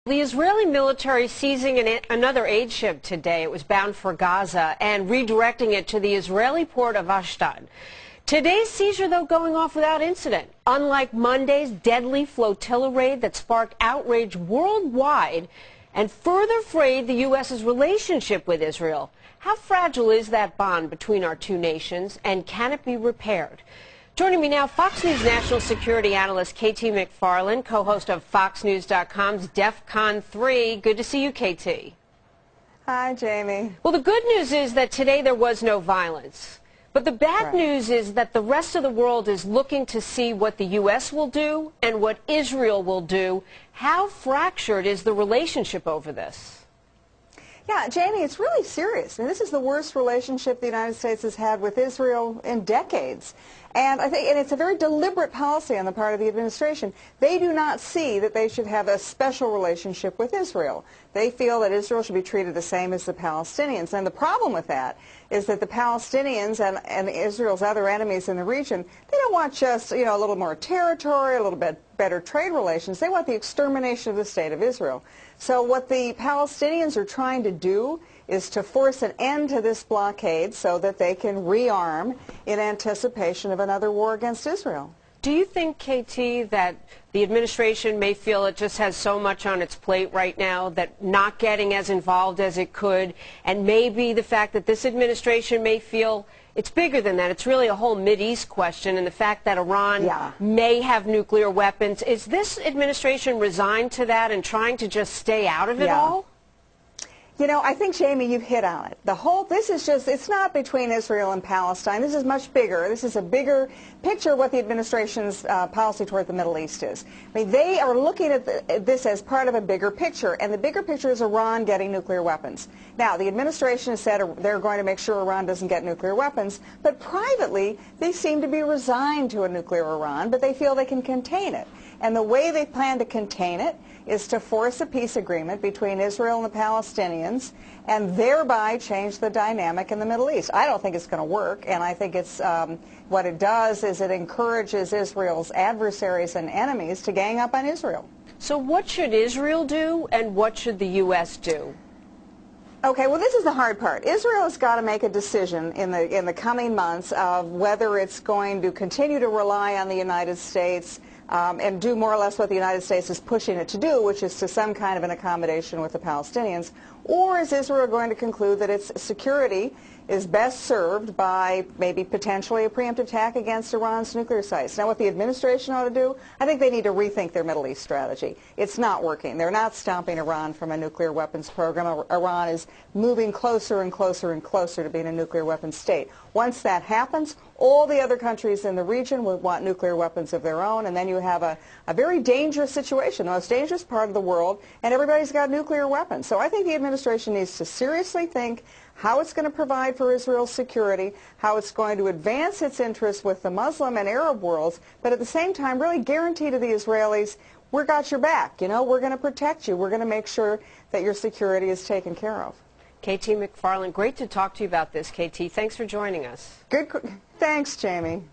The Israeli military seizing another aid ship today. It was bound for Gaza and redirecting it to the Israeli port of Ashdod. Today's seizure, though, going off without incident. Unlike Monday's deadly flotilla raid that sparked outrage worldwide and further frayed the U.S.'s relationship with Israel. How fragile is that bond between our two nations, and can it be repaired? Joining me now, Fox News national security analyst KT McFarland, co-host of FoxNews.com's DEFCON 3. Good to see you, KT. Hi, Jamie. Well, the good news is that today there was no violence. But the bad news is that the rest of the world is looking to see what the U.S. will do and what Israel will do. How fractured is the relationship over this? Yeah, Jamie, it's really serious. And this is the worst relationship the United States has had with Israel in decades. And it's a very deliberate policy on the part of the administration. They do not see that they should have a special relationship with Israel. They feel that Israel should be treated the same as the Palestinians. And the problem with that is that the Palestinians and Israel's other enemies in the region, they don't want just, a little more territory, a little bit better trade relations. They want the extermination of the state of Israel. So what the Palestinians are trying to do is to force an end to this blockade so that they can rearm in anticipation of another war against Israel. Do you think, KT, that the administration may feel it just has so much on its plate right now that not getting as involved as it could, and maybe the fact that this administration may feel it's bigger than that? It's really a whole Mideast question, and the fact that Iran may have nuclear weapons. Is this administration resigned to that and trying to just stay out of it all? I think, Jamie, you've hit on it. This is just, it's not between Israel and Palestine. This is much bigger. This is a bigger picture of what the administration's policy toward the Middle East is. I mean, they are looking at this as part of a bigger picture, and the bigger picture is Iran getting nuclear weapons. Now, the administration has said they're going to make sure Iran doesn't get nuclear weapons, but privately, they seem to be resigned to a nuclear Iran, but they feel they can contain it. And the way they plan to contain it is to force a peace agreement between Israel and the Palestinians and thereby change the dynamic in the Middle East. I don't think it's going to work, and I think it's what it does is it encourages Israel's adversaries and enemies to gang up on Israel. So what should Israel do, and what should the U.S. do? Okay, well, this is the hard part. Israel has got to make a decision in the coming months of whether it's going to continue to rely on the United States and do more or less what the United States is pushing it to do, which is to some kind of an accommodation with the Palestinians, or is Israel going to conclude that its security is best served by maybe potentially a preemptive attack against Iran's nuclear sites? Now, what the administration ought to do, I think they need to rethink their Middle East strategy. It's not working. They're not stopping Iran from a nuclear weapons program. Iran is moving closer and closer and closer to being a nuclear weapons state. Once that happens, all the other countries in the region will want nuclear weapons of their own, and then you have a very dangerous situation, the most dangerous part of the world, and everybody's got nuclear weapons. So I think the administration needs to seriously think how it's going to provide for Israel's security, how it's going to advance its interests with the Muslim and Arab worlds, but at the same time really guarantee to the Israelis, we've got your back, we're going to protect you, we're going to make sure that your security is taken care of. KT McFarland, great to talk to you about this, KT. Thanks for joining us. Good. Thanks, Jamie.